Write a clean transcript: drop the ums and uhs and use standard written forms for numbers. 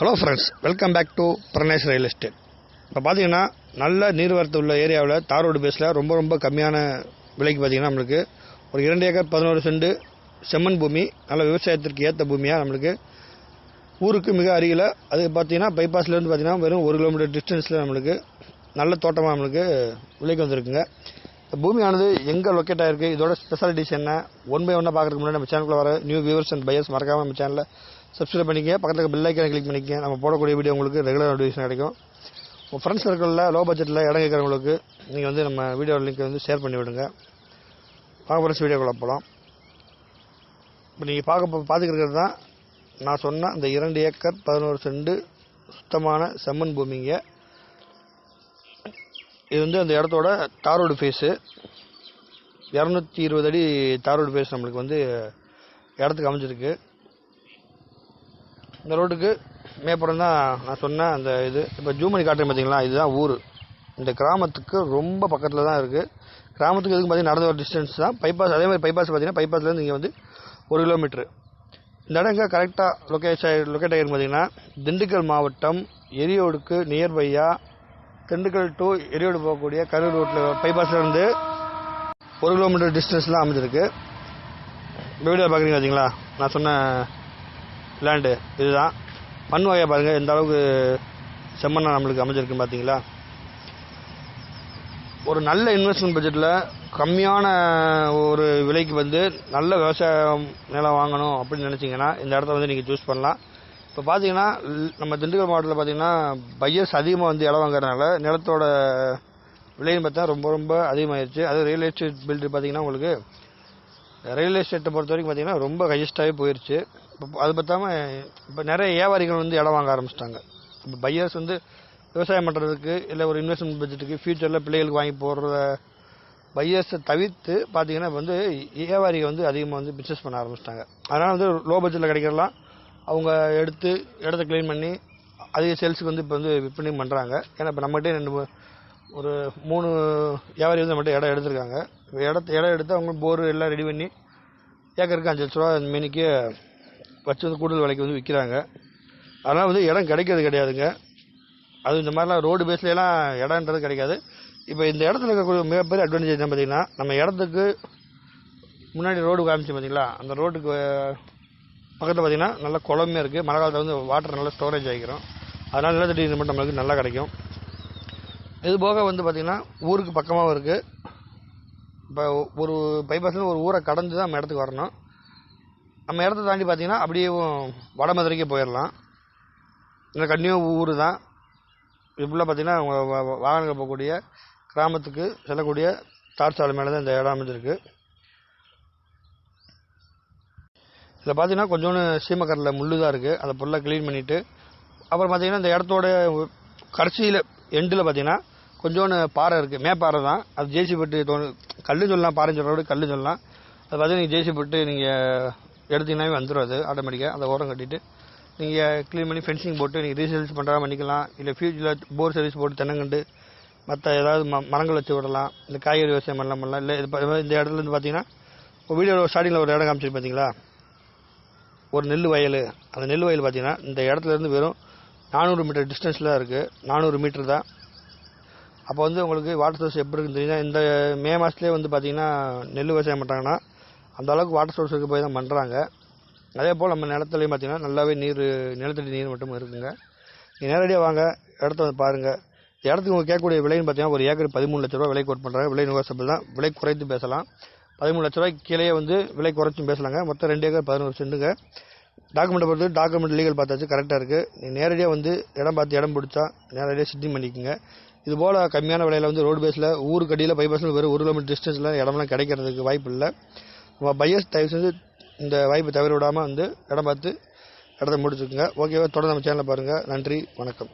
Hello friends, welcome back to Pranesh real estate. இப்போ பார்த்தீங்கன்னா நல்ல நீர்வரத்து உள்ள ஏரியாவில் தார் ரோடு பேஸில் ரொம்ப கம்மியான விலைக்கு பார்த்தீங்கன்னா நம்மளுக்கு ஒரு 2 ஏக்கர் 11 சென்ட் செம்மண் பூமி, நல்ல விவசாயத்திற்கு ஏற்ற பூமியாக நம்மளுக்கு ஊருக்கு மிக அருகில், அது பார்த்தீங்கன்னா பைபாஸ்லேருந்து பார்த்தீங்கன்னா வெறும் 1 கிலோமீட்டர் டிஸ்டன்ஸில் நம்மளுக்கு நல்ல தோட்டமாக நம்மளுக்கு விலைக்கு வந்திருக்குங்க. இந்த பூமியானது எங்கே லொக்கேட் ஆகிருக்கு, இதோட ஸ்பெஷாலிட்டிஸ் என்ன, 1 by 1 பார்க்குறதுக்கு முன்னாடி நம்ம சேனலுக்குள்ள வர நியூ வியூவர்ஸ் அண்ட் பையர்ஸ் மறக்காமல் நம்ம சேனலில் சப்ஸ்கிரைப் பண்ணிக்க, பக்கத்தில் பெல் ஐக்கானை கிளிக் பண்ணிக்க. நம்ம போடக்கூடிய வீடியோ உங்களுக்கு ரெகுலர் நோட்டிஃபிகேஷன் கிடைக்கும். உங்கள் ஃப்ரெண்ட்ஸ் சர்க்கிளில் லோ பட்ஜெட்டில் இடம் கேட்குறவங்களுக்கு நீங்கள் வந்து நம்ம வீடியோ லிங்க் வந்து ஷேர் பண்ணி விடுங்க. வாங்க ஃப்ரெண்ட்ஸ், வீடியோக்குள்ள போகலாம். இப்போ நீங்கள் பார்த்துக்கிறது தான் நான் சொன்ன அந்த 2 ஏக்கர் 11 சென்ட் சுத்தமான செம்மண் பூமிங்க. இது வந்து அந்த இடத்தோட தார் ரோடு ஃபேஸு, 220 அடி தார் ரோடு ஃபேஸ் நம்மளுக்கு வந்து இடத்துக்கு அமைஞ்சிருக்கு. இந்த ரோட்டுக்கு மேப்புறம் தான் நான் சொன்னேன் அந்த இது. இப்போ ஜூம் பண்ணி காட்டுறேன் பார்த்தீங்களா, இதுதான் ஊர். இந்த கிராமத்துக்கு ரொம்ப பக்கத்தில் தான் இருக்குது. கிராமத்துக்கு எதுக்கு பார்த்தீங்கன்னா நடந்த ஒரு டிஸ்டன்ஸ் தான். பைபாஸ், அதே மாதிரி பைபாஸ் பார்த்தீங்கன்னா பைபாஸ்லேருந்து இங்கே வந்து 1 கிலோமீட்ரு. இந்த இடம் எங்கே கரெக்டாக லொக்கேட் ஆகிருக்கு பார்த்தீங்கன்னா திண்டுக்கல் மாவட்டம் எரியோடுக்கு நியர்பையாக, திண்டுக்கல் டு எரியோடு போகக்கூடிய கரூர் ரோட்டில் பைபாஸ்லேருந்து 1 கிலோமீட்டர் டிஸ்டன்ஸ்லாம் அமைஞ்சிருக்கு. வீடியோ பார்க்குறீங்க பார்த்தீங்களா, நான் சொன்ன லேண்டு இதுதான். மண் வகையை பாருங்கள் எந்த அளவுக்கு செம்மண்ணா நம்மளுக்கு அமைஞ்சிருக்குன்னு பார்த்தீங்களா. ஒரு நல்ல இன்வெஸ்ட்மெண்ட் பட்ஜெட்டில் கம்மியான ஒரு விலைக்கு வந்து நல்ல விவசாயம் நிலம் வாங்கணும் அப்படின்னு நினச்சிங்கன்னா இந்த இடத்த வந்து நீங்கள் சூஸ் பண்ணலாம். இப்போ பார்த்தீங்கன்னா நம்ம திண்டுக்கல் மாவட்டத்தில் பார்த்தீங்கன்னா பையர்ஸ் அதிகமாக வந்து இடம் வாங்குறதுனால நிலத்தோட விலைன்னு பார்த்தா ரொம்ப அதிகமாகிடுச்சு. அது ரியல் எஸ்டேட் பில்டு பார்த்தீங்கன்னா உங்களுக்கு ரியல் எஸ்டேட்டை பொறுத்த வரைக்கும் பார்த்தீங்கன்னா ரொம்ப ஹையஸ்ட்டாகவே போயிடுச்சு. இப்போ அது பார்த்தாமல் இப்போ நிறைய வியாபாரிகள் வந்து இடம் வாங்க ஆரம்பிச்சிட்டாங்க. இப்போ பையர்ஸ் வந்து விவசாயம் பண்ணுறதுக்கு இல்லை ஒரு இன்வெஸ்ட்மெண்ட் பட்ஜெட்டுக்கு ஃபியூச்சரில் பிள்ளைகளுக்கு வாங்கி போடுற பையர்ஸை தவிர்த்து பார்த்தீங்கன்னா இப்போ வந்து வியாபாரிகள் வந்து அதிகமாக வந்து பிஸ்னஸ் பண்ண ஆரம்பிச்சிட்டாங்க. அதனால் வந்து லோ பட்ஜெட்டில் கிடைக்கிறலாம் அவங்க எடுத்து இடத்த க்ளீன் பண்ணி அதிக சேல்ஸுக்கு வந்து இப்போ வந்து விற்பனை பண்ணுறாங்க. ஏன்னா இப்போ நம்மகிட்டே ஒரு 3 வியாபாரி வந்து நம்மகிட்ட இடம் எடுத்திருக்காங்க. இடம் எடுத்து அவங்க போர் எல்லாம் ரெடி பண்ணி ஏக்கருக்கு 5 லட்ச ரூபா அந்த மேனிக்கு வச்சு வந்து கூடுதல் விலைக்கு வந்து விற்கிறாங்க. அதனால் வந்து இடம் கிடைக்கிறது கிடையாதுங்க. அது இந்த மாதிரிலாம் ரோடு பேஸ்லாம் இடம்ன்றது கிடைக்காது. இப்போ இந்த இடத்துல இருக்கக்கூடிய மிகப்பெரிய அட்வான்டேஜ் என்ன பார்த்தீங்கன்னா, நம்ம இடத்துக்கு முன்னாடி ரோடு காமிச்சு பார்த்தீங்களா, அந்த ரோட்டுக்கு பக்கத்தில் பார்த்தீங்கன்னா நல்லா குளமே இருக்குது. மழை காலத்தில் வந்து வாட்டர் நல்லா ஸ்டோரேஜ் ஆகிக்கிறோம். அதனால் நிலத்தடி நீர் மட்டும் நம்மளுக்கு நல்லா கிடைக்கும். இது போக வந்து பார்த்திங்கன்னா ஊருக்கு பக்கமாகவும் இருக்குது. இப்போ ஒரு பைபாஸ்லேருந்து ஒரு ஊரை கடந்து தான் நம்ம இடத்துக்கு வரணும். நம்ம இடத்த தாண்டி பார்த்திங்கன்னா அப்படியே வட மதுரைக்கே போயிடலாம். இந்த கன்னியூ ஊர் தான். இப்படிலாம் பார்த்திங்கன்னா வாகனங்கள் போகக்கூடிய கிராமத்துக்கு செல்லக்கூடிய தார் சாலை மேலே தான் இந்த இடம் அமைஞ்சிருக்கு. இதில் பார்த்திங்கன்னா கொஞ்சோண்டு சீமக்கரில் முள்ளு தான் இருக்குது. அதை ஃபுல்லாக க்ளீன் பண்ணிவிட்டு அப்புறம் பார்த்திங்கன்னா இந்த இடத்தோட கடைசியில் எண்டில் பார்த்திங்கன்னா கொஞ்சோண்டு பாறை இருக்குது. மேப்பாறை தான். அது ஜேசி பட்டு கல்லுன்னு சொல்லலாம், பாறைன்னு சொல்கிறோட கல்லுன்னு சொல்லலாம். அது பார்த்திங்கன்னா நீங்கள் ஜேசி பட்டு நீங்கள் எடுத்தீங்கன்னாவே வந்துடும். அது ஆட்டோமேட்டிக்காக அந்த ஓரம் கட்டிட்டு நீங்கள் க்ளீன் பண்ணி ஃபென்சிங் போட்டு நீங்கள் ரீசேல்ஸ் பண்ணுறா பண்ணிக்கலாம். இல்லை ஃபியூச்சரில் போர் சர்வீஸ் போட்டு தென்னங்கண்டு மற்ற ஏதாவது மரங்கள் வச்சு விடலாம். இந்த காய்கறி விவசாயம் பண்ணலாம். இல்லை இந்த இடத்துலேருந்து பார்த்தீங்கன்னா இப்போ வீடியோ ஸ்டார்டிங்கில் ஒரு இடம் காமிச்சிட்டு பார்த்தீங்களா, ஒரு நெல் வயல். அந்த நெல் வயல் பார்த்தீங்கன்னா இந்த இடத்துலேருந்து வெறும் 400 மீட்டர் டிஸ்டன்ஸில் இருக்குது. 400 மீட்டர் தான். அப்போ வந்து உங்களுக்கு வாட்டர் சோர்ஸ் எப்படி இருக்குன்னு தெரியுன்னா, இந்த மே மாதத்துலேயே வந்து பார்த்திங்கன்னா நெல் விவசாயம் பண்ணுறாங்கன்னா அந்த அளவுக்கு வாட்டர் சோர்ஸுக்கு போய் தான் பண்ணுறாங்க. அதே போல் நம்ம நிலத்துலையும் பார்த்திங்கன்னா நல்லாவே நிலத்தடி நீர் மட்டும் இருக்குங்க. நீங்கள் நேரடியாக வாங்க, இடத்த வந்து பாருங்கள். இடத்துக்கு உங்களுக்கு கேட்கக்கூடிய விலைன்னு பார்த்தீங்கன்னா ஒரு ஏக்கர் 13 லட்ச ரூபா விலை கோட் பண்ணுறாங்க. விலை நெகோசியபிள் தான். விலை குறைத்து பேசலாம். 13 லட்ச ரூபாய்க்கு கீழே வந்து விலை குறைச்சும் பேசலாங்க. மொத்தம் 2 ஏக்கர் 11 சென்ட்டுங்க. டாக்குமெண்ட்டை பொறுத்து டாக்குமெண்ட் லீகல் பார்த்தாச்சு, கரெக்டாக இருக்குது. நீங்கள் நேரடியாக வந்து இடம் பார்த்து இடம் பிடிச்சா நேரடியாக சிட்டிங் பண்ணிக்கோங்க. இது போல் கம்மியான விலையில் வந்து ரோடு பேஸில் ஊருக்கு அடியில் பைபாஸில் வெறும் 1 கிலோமீட்டர் டிஸ்டன்ஸில் இடம்லாம் கிடைக்கிறதுக்கு வாய்ப்பு இல்லை. நம்ம பையர்ஸ் தயவு செஞ்சு இந்த வாய்ப்பை தவற விடாமல் வந்து இடம் பார்த்து இடத்த முடிச்சுக்கோங்க. ஓகேவா? தொடர்ந்து நம்ம சேனலில் பாருங்கள். நன்றி, வணக்கம்.